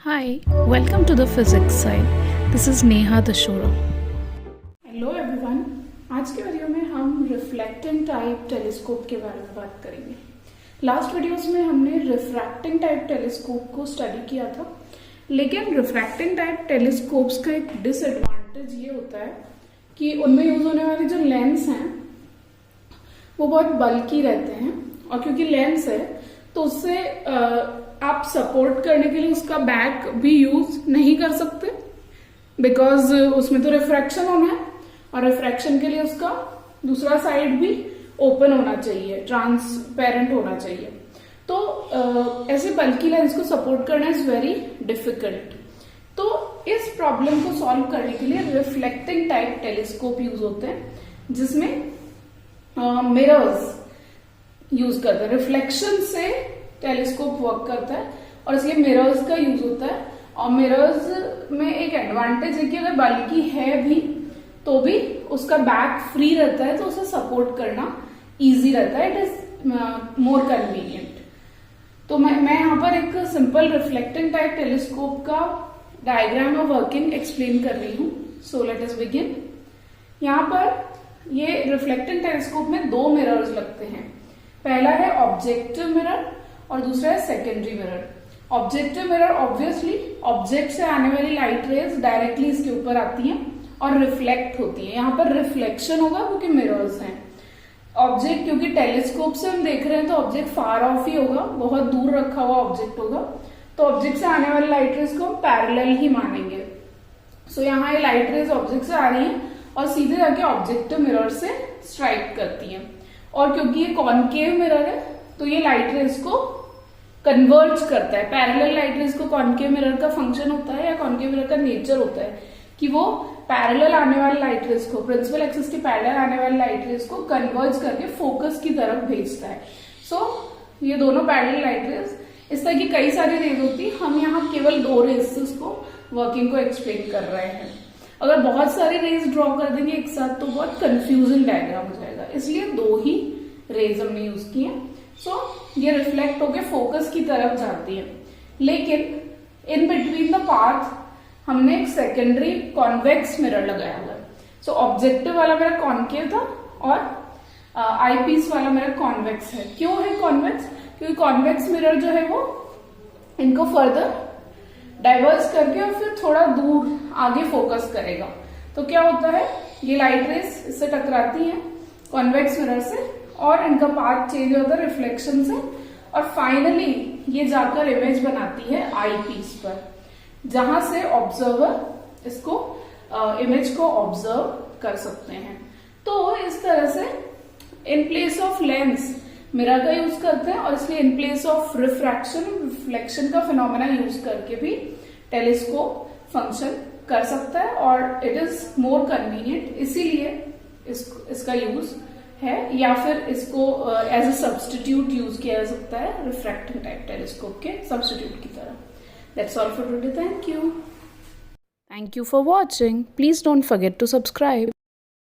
Hi, welcome to the physics side. This is Neha Dashora. Hello everyone, आज के video में हम reflecting type telescope के बारे में बात करेंगे। लास्ट वीडियोस में हमने रिफ्रैक्टिंग टाइप टेलीस्कोप को स्टडी किया था, लेकिन रिफ्रैक्टिंग टाइप टेलीस्कोप्स का एक डिसएडवांटेज ये होता है कि उनमें यूज होने वाले जो लेंस हैं वो बहुत बल्की रहते हैं, और क्योंकि लेंस है तो उससे आप सपोर्ट करने के लिए उसका बैक भी यूज नहीं कर सकते, बिकॉज उसमें तो रिफ्रैक्शन होना है और रिफ्रैक्शन के लिए उसका दूसरा साइड भी ओपन होना चाहिए, ट्रांसपेरेंट होना चाहिए। तो ऐसे बल्कि लेंस को सपोर्ट करना इज वेरी डिफिकल्ट। तो इस प्रॉब्लम को सॉल्व करने के लिए रिफ्लेक्टिंग टाइप टेलीस्कोप यूज होते हैं, जिसमें मिरर्स यूज करते हैं। रिफ्लेक्शन से टेलीस्कोप वर्क करता है और इसलिए मिरर्स का यूज होता है। और मिरर्स में एक एडवांटेज है कि अगर बल्कि है भी तो भी उसका बैक फ्री रहता है, तो उसे सपोर्ट करना इजी रहता है, इट इज मोर कन्वीनियंट। तो मैं यहाँ पर एक सिंपल रिफ्लेक्टिंग टाइप टेलीस्कोप का डायग्राम ऑफ वर्किंग एक्सप्लेन कर रही हूँ। So let us begin. यहाँ पर ये रिफ्लेक्टिंग टेलीस्कोप में दो मिरर्स लगते हैं। पहला है ऑब्जेक्टिव मिरर और दूसरा है secondary mirror. Objective mirror obviously object से आने वाली लाइट रेज डायरेक्टली इसके ऊपर आती हैं और रिफ्लेक्ट होती है। यहाँ पर रिफ्लेक्शन होगा क्योंकि मिरर्स हैं। ऑब्जेक्ट, क्योंकि टेलीस्कोप से हम देख रहे हैं तो ऑब्जेक्ट फार ऑफ ही होगा, बहुत दूर रखा हुआ ऑब्जेक्ट होगा, तो ऑब्जेक्ट से आने वाली लाइट रेज को हम पैरेलल ही मानेंगे। सो यहाँ ये लाइट रेज ऑब्जेक्ट से आ रही है और सीधे जाके ऑब्जेक्टिव मिरर से स्ट्राइक करती है। और क्योंकि ये कॉनकेव मिरर है तो ये लाइट रेज को कन्वर्ज करता है। पैरेलल लाइट रेज को कॉनकेव मिरर का फंक्शन होता है या कॉनकेव मिरर का नेचर होता है कि वो पैरेलल आने वाली लाइट रेज को, प्रिंसिपल एक्सिस के पैरेलल आने वाली लाइट रेज को कन्वर्ज करके फोकस की तरफ भेजता है। सो ये दोनों पैरेलल लाइट रेज, इस तरह की कई सारी रेज होती है। हम यहाँ केवल दो रेज को वर्किंग को एक्सप्लेन कर रहे हैं। अगर बहुत सारी रेज ड्रॉ कर देंगे एक साथ तो बहुत कंफ्यूजिंग डायग्राम हो जाएगा, इसलिए दो ही रेज हमने यूज की है। सो ये रिफ्लेक्ट होके फोकस की तरफ जाती है, लेकिन इन बिटवीन द पाथ हमने एक सेकेंडरी कॉन्वेक्स मिरर लगाया हुआ है। सो ऑब्जेक्टिव वाला मेरा कॉनकेव था और आईपीस वाला मेरा कॉन्वेक्स है। क्यों है कॉन्वेक्स? क्योंकि कॉन्वेक्स मिरर जो है वो इनको फर्दर डाइवर्स करके और फिर थोड़ा दूर आगे फोकस करेगा। तो क्या होता है, ये लाइट रेज इससे टकराती है कॉन्वेक्स मिरर से और इनका पाथ चेंज होता है रिफ्लेक्शन से, और फाइनली ये जाकर इमेज बनाती है आई पीस पर, जहां से ऑब्जर्वर इसको इमेज को ऑब्जर्व कर सकते हैं। तो इस तरह से in place of lens mirror का यूज करते हैं, और इसलिए इन प्लेस ऑफ रिफ्लेक्शन का फिनोमेना यूज करके भी टेलीस्कोप फंक्शन कर सकता है और इट इज मोर कन्वीनियंट, इसीलिए इसका यूज है। या फिर इसको एज अ सब्स्टिट्यूट यूज किया जा सकता है रिफ्रैक्टिंग टाइप टेलीस्कोप के सब्स्टिट्यूट की तरह। That's all for today. Thank you. Thank you for watching. Please don't forget to subscribe.